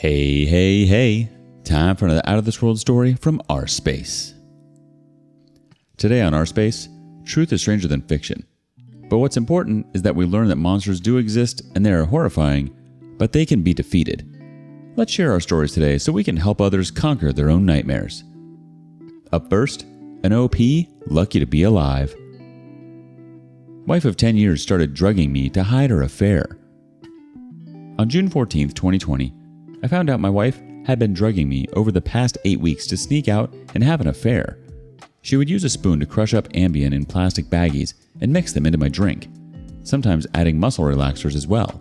Hey, hey, hey. Time for another Out of This World story from rSpace. Today on rSpace, truth is stranger than fiction. But what's important is that we learn that monsters do exist and they are horrifying, but they can be defeated. Let's share our stories today so we can help others conquer their own nightmares. Up first, an OP lucky to be alive. Wife of 10 years started drugging me to hide her affair. On June 14th, 2020, I found out my wife had been drugging me over the past 8 weeks to sneak out and have an affair. She would use a spoon to crush up Ambien in plastic baggies and mix them into my drink, sometimes adding muscle relaxers as well.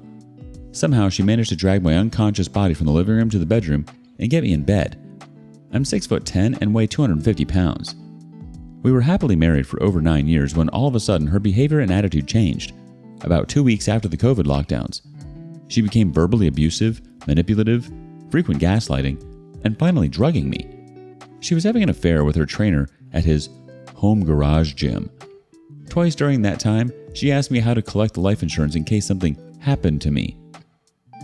Somehow she managed to drag my unconscious body from the living room to the bedroom and get me in bed. I'm 6'10" and weigh 250 pounds. We were happily married for over 9 years when all of a sudden her behavior and attitude changed. About 2 weeks after the COVID lockdowns, she became verbally abusive, manipulative, frequent gaslighting, and finally drugging me. She was having an affair with her trainer at his home garage gym. Twice during that time, she asked me how to collect the life insurance in case something happened to me.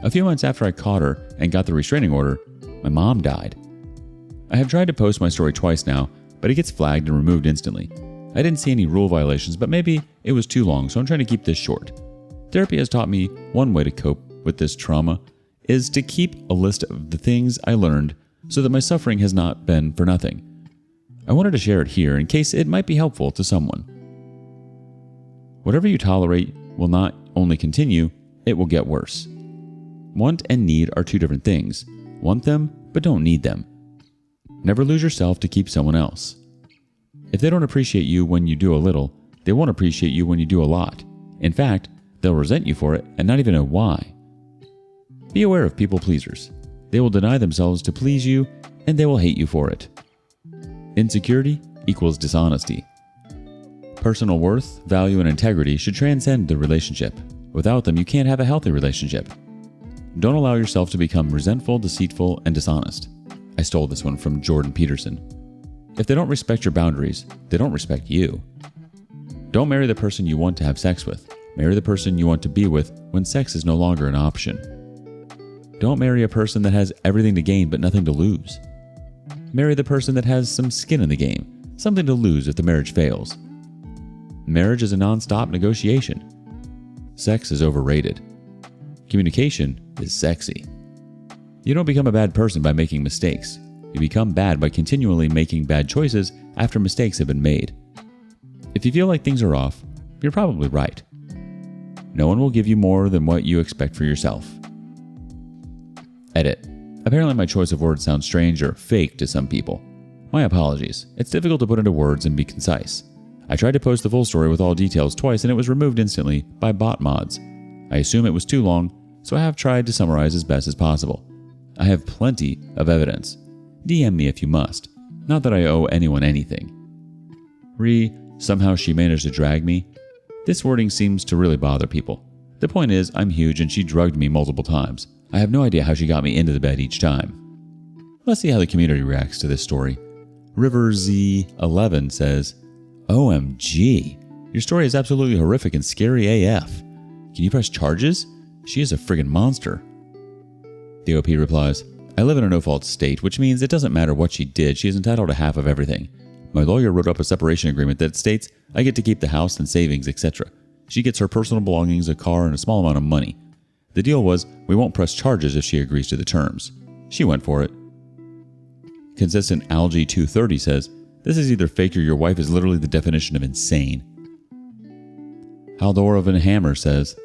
A few months after I caught her and got the restraining order, my mom died. I have tried to post my story twice now, but it gets flagged and removed instantly. I didn't see any rule violations, but maybe it was too long, so I'm trying to keep this short. Therapy has taught me one way to cope with this trauma is to keep a list of the things I learned so that my suffering has not been for nothing. I wanted to share it here in case it might be helpful to someone. Whatever you tolerate will not only continue, it will get worse. Want and need are two different things. Want them, but don't need them. Never lose yourself to keep someone else. If they don't appreciate you when you do a little, they won't appreciate you when you do a lot. In fact, they'll resent you for it and not even know why. Be aware of people pleasers. They will deny themselves to please you, and they will hate you for it. Insecurity equals dishonesty. Personal worth, value, and integrity should transcend the relationship. Without them, you can't have a healthy relationship. Don't allow yourself to become resentful, deceitful, and dishonest. I stole this one from Jordan Peterson. If they don't respect your boundaries, they don't respect you. Don't marry the person you want to have sex with. Marry the person you want to be with when sex is no longer an option. Don't marry a person that has everything to gain but nothing to lose. Marry the person that has some skin in the game, something to lose if the marriage fails. Marriage is a non-stop negotiation. Sex is overrated. Communication is sexy. You don't become a bad person by making mistakes. You become bad by continually making bad choices after mistakes have been made. If you feel like things are off, you're probably right. No one will give you more than what you expect for yourself. Edit. Apparently my choice of words sounds strange or fake to some people. My apologies. It's difficult to put into words and be concise. I tried to post the full story with all details twice and it was removed instantly by bot mods. I assume it was too long, so I have tried to summarize as best as possible. I have plenty of evidence. DM me if you must. Not that I owe anyone anything. Somehow she managed to drag me. This wording seems to really bother people. The point is, I'm huge and she drugged me multiple times. I have no idea how she got me into the bed each time. Let's see how the community reacts to this story. RiverZ11 says, OMG, your story is absolutely horrific and scary AF. Can you press charges? She is a friggin' monster. The OP replies, I live in a no-fault state, which means it doesn't matter what she did, she is entitled to half of everything. My lawyer wrote up a separation agreement that states I get to keep the house and savings, etc. She gets her personal belongings, a car, and a small amount of money. The deal was we won't press charges if she agrees to the terms. She went for it. Consistent Algae 230 says, this is either fake or your wife is literally the definition of insane. Haldor of a Hammer says,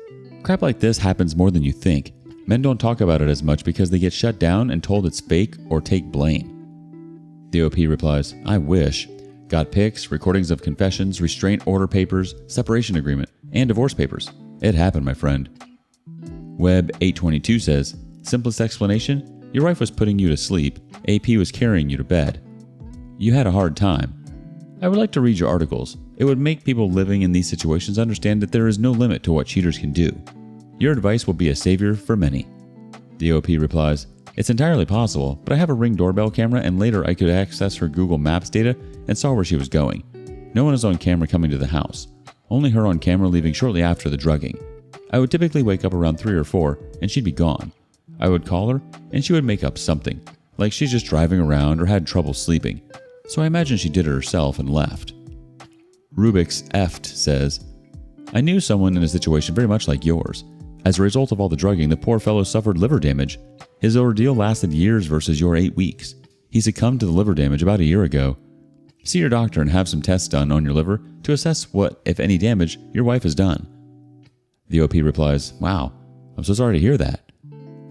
crap like this happens more than you think. Men don't talk about it as much because they get shut down and told it's fake or take blame. The OP replies, I wish. Got pics, recordings of confessions, restraint order papers, separation agreement, and divorce papers. It happened, my friend. Web 822 says, simplest explanation, your wife was putting you to sleep, AP was carrying you to bed. You had a hard time. I would like to read your articles. It would make people living in these situations understand that there is no limit to what cheaters can do. Your advice will be a savior for many. The OP replies, it's entirely possible, but I have a Ring doorbell camera and later I could access her Google Maps data and saw where she was going. No one is on camera coming to the house. Only her on camera leaving shortly after the drugging. I would typically wake up around 3 or 4 and she'd be gone. I would call her, and she would make up something, like she's just driving around or had trouble sleeping, so I imagine she did it herself and left. Rubik's Eft says, I knew someone in a situation very much like yours. As a result of all the drugging, the poor fellow suffered liver damage. His ordeal lasted years versus your 8 weeks. He succumbed to the liver damage about a year ago. See your doctor and have some tests done on your liver to assess what, if any, damage your wife has done. The OP replies, Wow, I'm so sorry to hear that.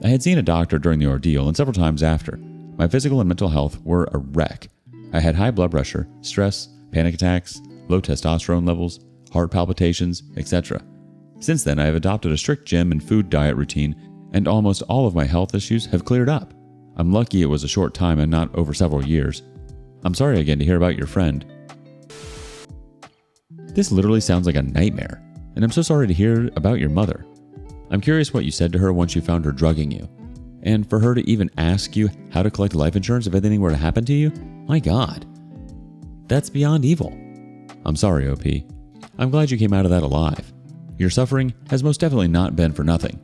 I had seen a doctor during the ordeal and several times after. My physical and mental health were a wreck. I had high blood pressure, stress, panic attacks, low testosterone levels, heart palpitations, etc. Since then, I have adopted a strict gym and food diet routine, and almost all of my health issues have cleared up. I'm lucky it was a short time and not over several years. I'm sorry again to hear about your friend. This literally sounds like a nightmare, and I'm so sorry to hear about your mother. I'm curious what you said to her once you found her drugging you. And for her to even ask you how to collect life insurance if anything were to happen to you? My God. That's beyond evil. I'm sorry, OP. I'm glad you came out of that alive. Your suffering has most definitely not been for nothing.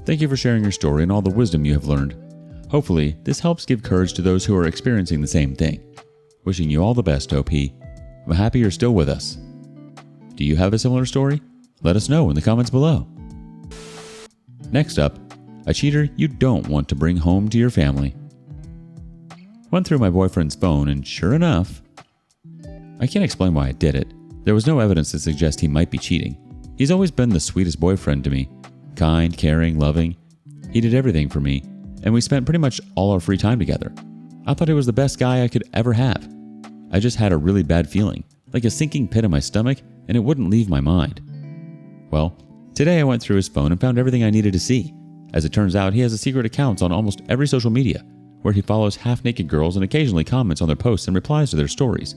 Thank you for sharing your story and all the wisdom you have learned. Hopefully, this helps give courage to those who are experiencing the same thing. Wishing you all the best, OP. I'm happy you're still with us. Do you have a similar story? Let us know in the comments below. Next up, a cheater you don't want to bring home to your family. Went through my boyfriend's phone and sure enough, I can't explain why I did it. There was no evidence to suggest he might be cheating. He's always been the sweetest boyfriend to me. Kind, caring, loving. He did everything for me, and we spent pretty much all our free time together. I thought he was the best guy I could ever have. I just had a really bad feeling, like a sinking pit in my stomach, and it wouldn't leave my mind. Well, today I went through his phone and found everything I needed to see. As it turns out, he has a secret accounts on almost every social media, where he follows half-naked girls and occasionally comments on their posts and replies to their stories.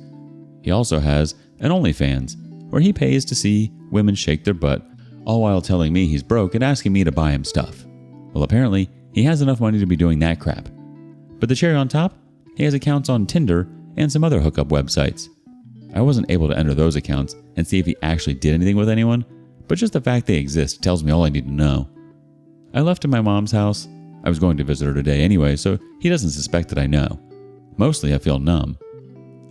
He also has an OnlyFans, where he pays to see women shake their butt, all while telling me he's broke and asking me to buy him stuff. Well, apparently, he has enough money to be doing that crap. But the cherry on top, he has accounts on Tinder and some other hookup websites. I wasn't able to enter those accounts and see if he actually did anything with anyone, but just the fact they exist tells me all I need to know. I left in my mom's house. I was going to visit her today anyway, so he doesn't suspect that I know. Mostly I feel numb.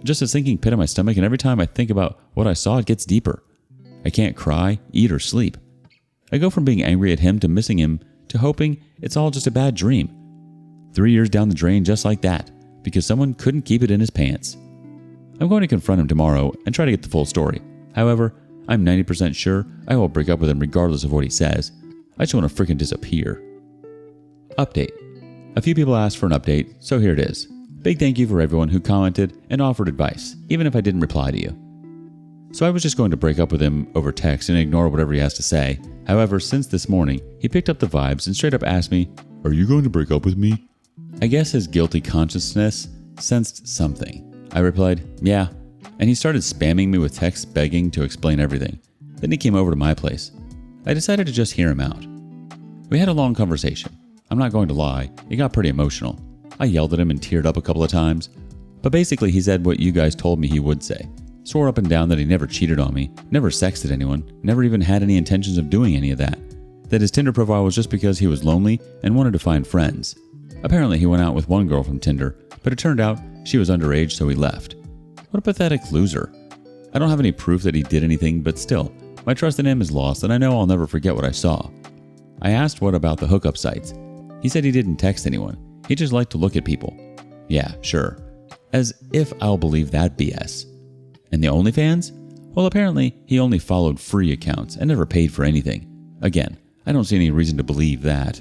Just a sinking pit in my stomach, and every time I think about what I saw, it gets deeper. I can't cry, eat, or sleep. I go from being angry at him to missing him to hoping it's all just a bad dream. 3 years down the drain just like that, because someone couldn't keep it in his pants. I'm going to confront him tomorrow and try to get the full story. However, I'm 90% sure I will break up with him regardless of what he says. I just want to freaking disappear. Update. A few people asked for an update, so here it is. Big thank you for everyone who commented and offered advice, even if I didn't reply to you. So I was just going to break up with him over text and ignore whatever he has to say. However, since this morning, he picked up the vibes and straight up asked me, "Are you going to break up with me?" I guess his guilty consciousness sensed something. I replied, "Yeah," and he started spamming me with texts begging to explain everything. Then he came over to my place. I decided to just hear him out. We had a long conversation. I'm not going to lie, it got pretty emotional. I yelled at him and teared up a couple of times. But basically he said what you guys told me he would say. Swore up and down that he never cheated on me, never sexted anyone, never even had any intentions of doing any of that. That his Tinder profile was just because he was lonely and wanted to find friends. Apparently he went out with one girl from Tinder, but it turned out she was underage, so he left. What a pathetic loser. I don't have any proof that he did anything, but still, my trust in him is lost and I know I'll never forget what I saw. I asked what about the hookup sites. He said he didn't text anyone. He just liked to look at people. Yeah, sure. As if I'll believe that BS. And the OnlyFans? Well, apparently he only followed free accounts and never paid for anything. Again, I don't see any reason to believe that.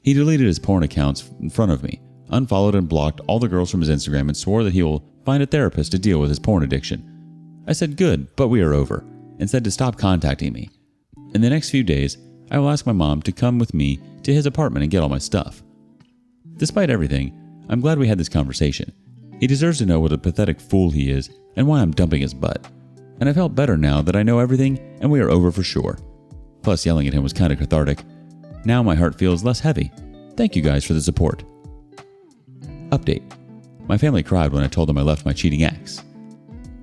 He deleted his porn accounts in front of me, unfollowed and blocked all the girls from his Instagram, and swore that he will find a therapist to deal with his porn addiction. I said good, but we are over, and said to stop contacting me. In the next few days, I will ask my mom to come with me to his apartment and get all my stuff. Despite everything, I'm glad we had this conversation. He deserves to know what a pathetic fool he is and why I'm dumping his butt. And I felt better now that I know everything and we are over for sure. Plus, yelling at him was kind of cathartic. Now my heart feels less heavy. Thank you guys for the support. Update. My family cried when I told them I left my cheating ex.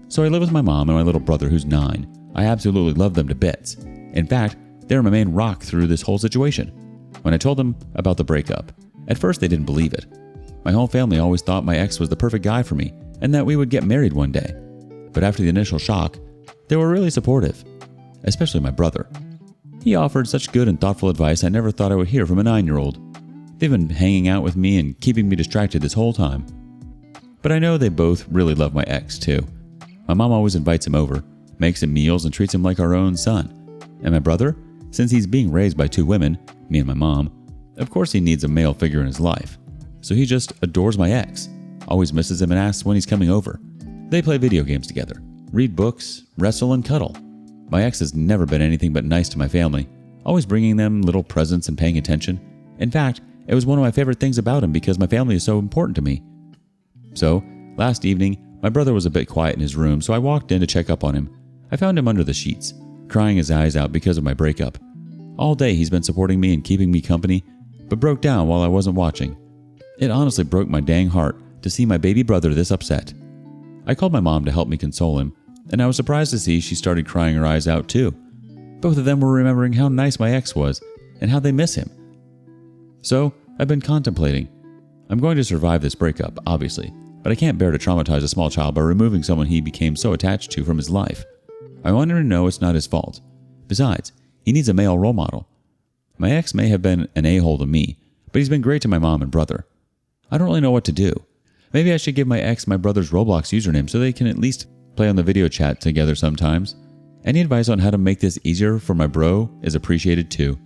So I live with my mom and my little brother who's 9. I absolutely love them to bits. In fact, they're my main rock through this whole situation. When I told them about the breakup, at first they didn't believe it. My whole family always thought my ex was the perfect guy for me and that we would get married one day. But after the initial shock, they were really supportive, especially my brother. He offered such good and thoughtful advice I never thought I would hear from a 9-year-old. They've been hanging out with me and keeping me distracted this whole time. But I know they both really love my ex too. My mom always invites him over, makes him meals, and treats him like our own son. And my brother, since he's being raised by 2 women, me and my mom, of course he needs a male figure in his life. So he just adores my ex, always misses him and asks when he's coming over. They play video games together, read books, wrestle, and cuddle. My ex has never been anything but nice to my family, always bringing them little presents and paying attention. In fact, it was one of my favorite things about him because my family is so important to me. So, last evening, my brother was a bit quiet in his room, so I walked in to check up on him. I found him under the sheets, crying his eyes out because of my breakup. All day he's been supporting me and keeping me company, but broke down while I wasn't watching. It honestly broke my dang heart to see my baby brother this upset. I called my mom to help me console him, and I was surprised to see she started crying her eyes out too. Both of them were remembering how nice my ex was and how they miss him. So, I've been contemplating. I'm going to survive this breakup, obviously, but I can't bear to traumatize a small child by removing someone he became so attached to from his life. I want him to know it's not his fault. Besides, he needs a male role model. My ex may have been an a-hole to me, but he's been great to my mom and brother. I don't really know what to do. Maybe I should give my ex my brother's Roblox username so they can at least play on the video chat together sometimes. Any advice on how to make this easier for my bro is appreciated too.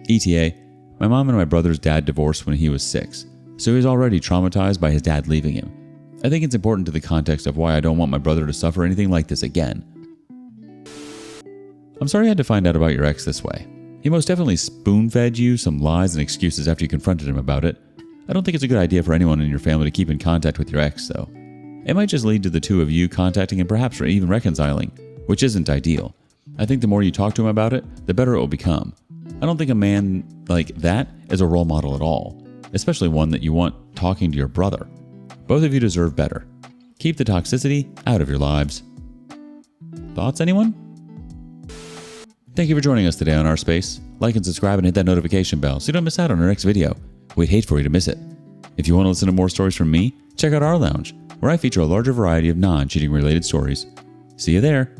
ETA, my mom and my brother's dad divorced when he was 6, so he's already traumatized by his dad leaving him. I think it's important to the context of why I don't want my brother to suffer anything like this again. I'm sorry you had to find out about your ex this way. He most definitely spoon-fed you some lies and excuses after you confronted him about it. I don't think it's a good idea for anyone in your family to keep in contact with your ex, though. It might just lead to the two of you contacting and perhaps even reconciling, which isn't ideal. I think the more you talk to him about it, the better it will become. I don't think a man like that is a role model at all, especially one that you want talking to your brother. Both of you deserve better. Keep the toxicity out of your lives. Thoughts, anyone? Thank you for joining us today on rSpace. Like and subscribe and hit that notification bell so you don't miss out on our next video. We'd hate for you to miss it. If you want to listen to more stories from me, check out our lounge, where I feature a larger variety of non-cheating related stories. See you there.